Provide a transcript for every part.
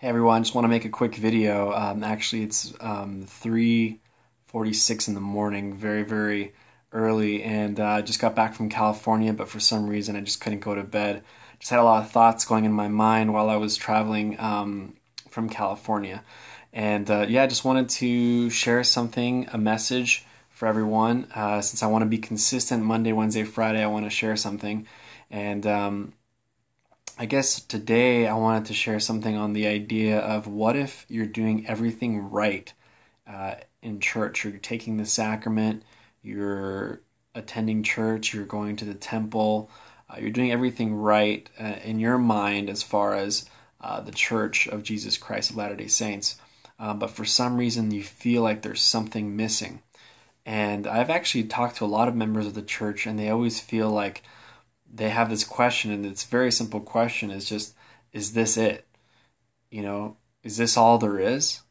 Hey everyone, just want to make a quick video. Actually, it's 3:46 in the morning, very early, and I just got back from California, but for some reason I just couldn't go to bed. Just had a lot of thoughts going in my mind while I was traveling from California. And yeah, I just wanted to share something, a message for everyone. Since I want to be consistent Monday, Wednesday, Friday, I want to share something. And I guess today I wanted to share something on the idea of what if you're doing everything right in church. You're taking the sacrament, you're attending church, you're going to the temple, you're doing everything right in your mind as far as the Church of Jesus Christ of Latter-day Saints. But for some reason you feel like there's something missing. And I've actually talked to a lot of members of the church, and they always feel like they have this question, and it's a very simple question, is just, is this it? Is this all there is?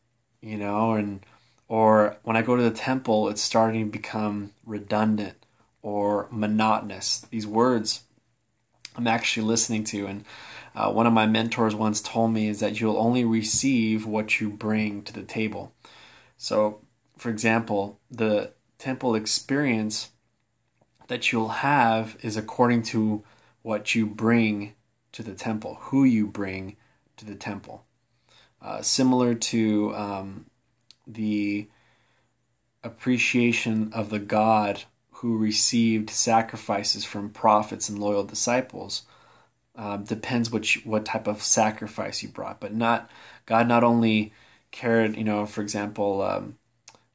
Or when I go to the temple, it's starting to become redundant or monotonous. These words I'm actually listening to, and one of my mentors once told me is that you'll only receive what you bring to the table. So, for example, the temple experience that you'll have is according to what you bring to the temple, who you bring to the temple. Similar to the appreciation of the God who received sacrifices from prophets and loyal disciples, depends what type of sacrifice you brought. But God not only cared, for example,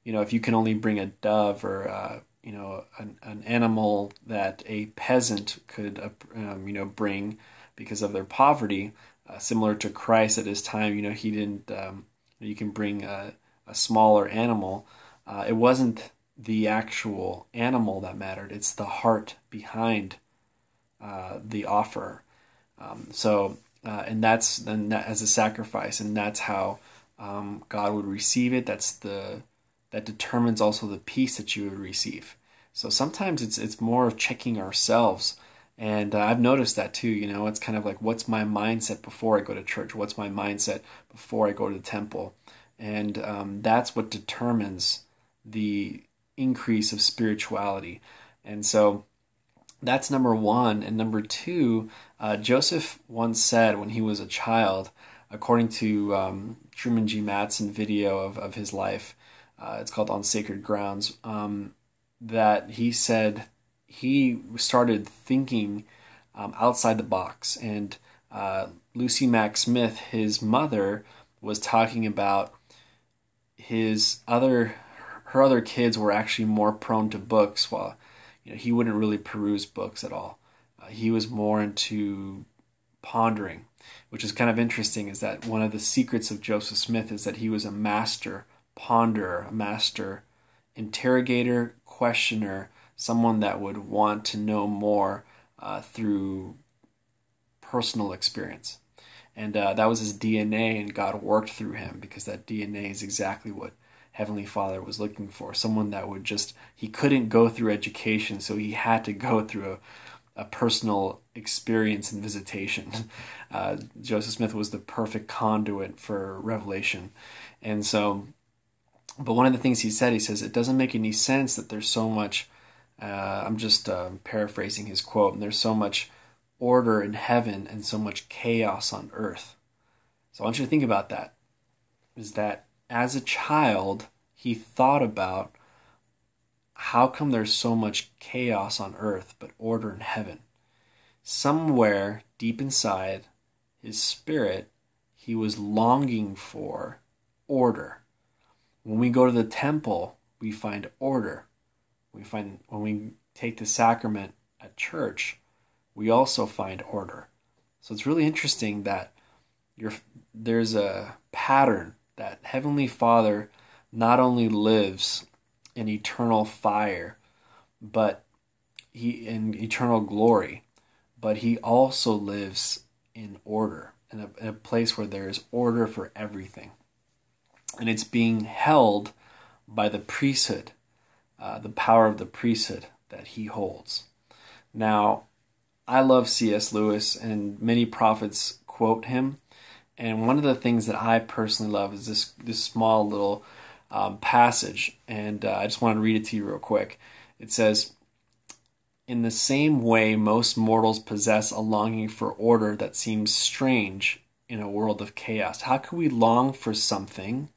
if you can only bring a dove or an animal that a peasant could, bring because of their poverty, similar to Christ at his time, he didn't, you can bring a smaller animal. It wasn't the actual animal that mattered, it's the heart behind the offer. And that's then that as a sacrifice, and that's how God would receive it. That determines also the peace that you would receive. So sometimes it's more of checking ourselves, and I've noticed that too. It's kind of like, what's my mindset before I go to church? What's my mindset before I go to the temple? And that's what determines the increase of spirituality. And so that's number one. And number two, Joseph once said when he was a child, according to Truman G. Matson video of his life, it's called On Sacred Grounds, that he said he started thinking outside the box. And Lucy Mack Smith, his mother, was talking about her other kids were actually more prone to books, while he wouldn't really peruse books at all. He was more into pondering, which is kind of interesting, is that one of the secrets of Joseph Smith is that he was a master ponderer, a master interrogator, questioner, someone that would want to know more through personal experience. And that was his DNA, and God worked through him because that DNA is exactly what Heavenly Father was looking for. Someone that would he couldn't go through education, so he had to go through a personal experience and visitation. Joseph Smith was the perfect conduit for revelation. And so, but one of the things he says, it doesn't make any sense that there's so much, I'm just paraphrasing his quote, and there's so much order in heaven and so much chaos on earth. So I want you to think about that, is that as a child, he thought about how come there's so much chaos on earth but order in heaven. Somewhere deep inside his spirit, he was longing for order. When we go to the temple, we find order. When we take the sacrament at church, we also find order. So it's really interesting that there's a pattern that Heavenly Father not only lives in eternal fire, but he in eternal glory, but he also lives in order, in a place where there is order for everything. And it's being held by the priesthood, the power of the priesthood that he holds. Now, I love C.S. Lewis, and many prophets quote him, And one of the things that I personally love is this small little passage, and I just want to read it to you real quick. It says, "In the same way, most mortals possess a longing for order that seems strange in a world of chaos." How can we long for something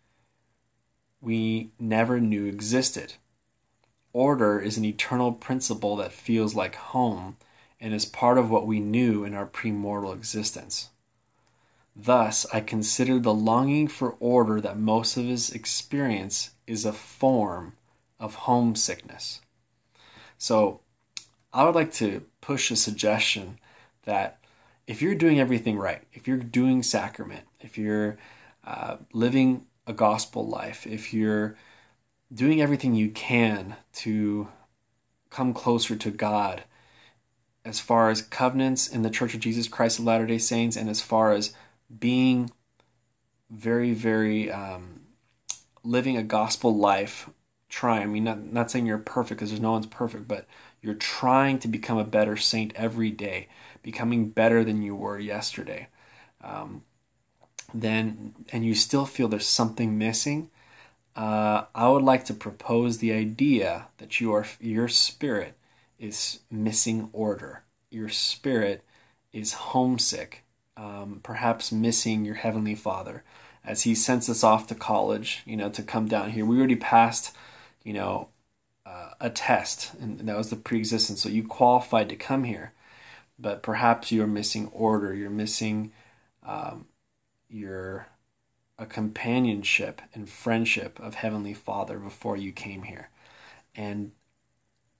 we never knew existed? Order is an eternal principle that feels like home and is part of what we knew in our premortal existence. Thus, I consider the longing for order that most of us experience is a form of homesickness. So, I would like to push a suggestion that if you're doing everything right, if you're doing sacrament, if you're living a gospel life, if you're doing everything you can to come closer to God, as far as covenants in the Church of Jesus Christ of Latter-day Saints, and as far as being very, very living a gospel life, trying. I mean, not saying you're perfect, because there's no one's perfect, but you're trying to become a better saint every day, becoming better than you were yesterday. And you still feel there's something missing. I would like to propose the idea that your spirit is missing order. Your spirit is homesick. Perhaps missing your Heavenly Father as He sends us off to college, to come down here. We already passed, a test, and that was the pre-existence, so you qualified to come here. But perhaps you're missing order. You're missing a companionship and friendship of Heavenly Father before you came here. And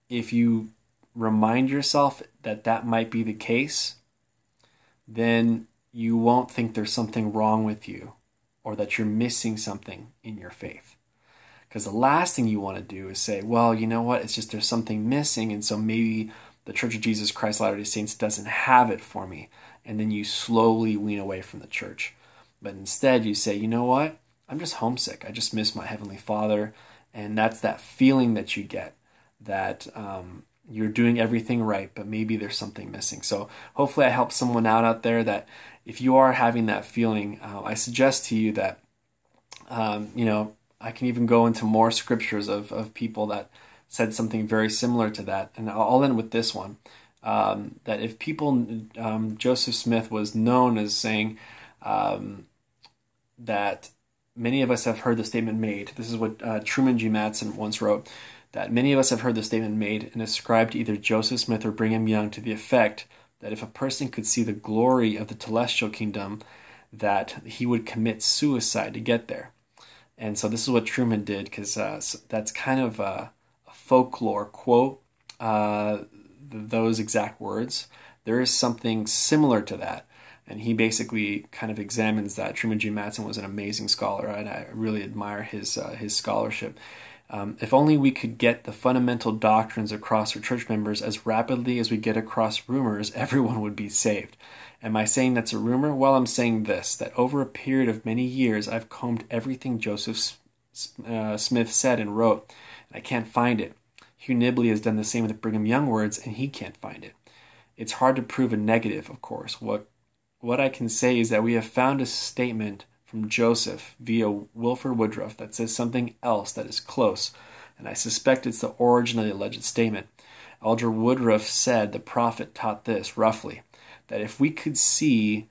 if you remind yourself that that might be the case, then you won't think there's something wrong with you or that you're missing something in your faith. Because the last thing you want to do is say, well, you know what, it's just there's something missing, and so maybe the Church of Jesus Christ Latter-day Saints doesn't have it for me. And then you slowly wean away from the church. But instead you say, you know what, I'm just homesick. I just miss my Heavenly Father. And that's that feeling that you get, that you're doing everything right, but maybe there's something missing. So hopefully I help someone out there, that if you are having that feeling, I suggest to you that, I can even go into more scriptures of people that said something very similar to that. And I'll end with this one, that if people, Joseph Smith was known as saying that many of us have heard the statement made. This is what Truman G. Madsen once wrote, that many of us have heard the statement made and ascribed to either Joseph Smith or Brigham Young to the effect that if a person could see the glory of the celestial kingdom, that he would commit suicide to get there. And so this is what Truman did, because that's kind of a folklore quote, those exact words. There is something similar to that. And he basically kind of examines that. Truman G. Madsen was an amazing scholar, and I really admire his scholarship. If only we could get the fundamental doctrines across our church members as rapidly as we get across rumors, everyone would be saved. Am I saying that's a rumor? Well, I'm saying this, that over a period of many years, I've combed everything Joseph Smith said and wrote, and I can't find it. Hugh Nibley has done the same with Brigham Young words, and he can't find it. It's hard to prove a negative, of course. What I can say is that we have found a statement from Joseph via Wilford Woodruff that says something else that is close, and I suspect it's the origin of the alleged statement. Elder Woodruff said the prophet taught this, roughly, that if we could see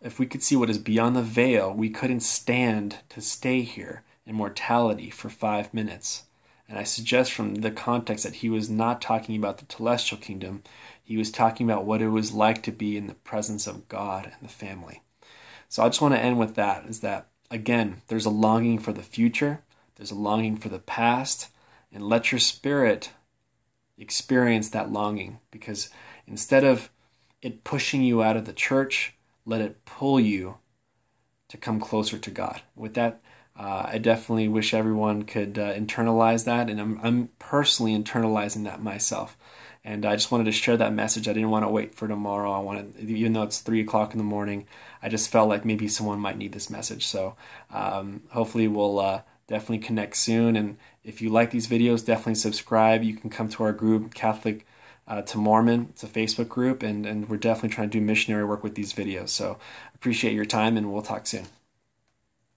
what is beyond the veil, we couldn't stand to stay here in mortality for 5 minutes. And I suggest from the context that he was not talking about the celestial kingdom. He was talking about what it was like to be in the presence of God and the family. So I just want to end with that, is that, again, there's a longing for the future, there's a longing for the past, and let your spirit experience that longing, because instead of it pushing you out of the church, let it pull you to come closer to God. With that, I definitely wish everyone could internalize that, and I'm personally internalizing that myself. And I just wanted to share that message. I didn't want to wait for tomorrow. Even though it's 3 o'clock in the morning, I just felt like maybe someone might need this message. So hopefully we'll definitely connect soon. And if you like these videos, definitely subscribe. You can come to our group, Catholic to Mormon. It's a Facebook group, and we're definitely trying to do missionary work with these videos. So appreciate your time, and we'll talk soon.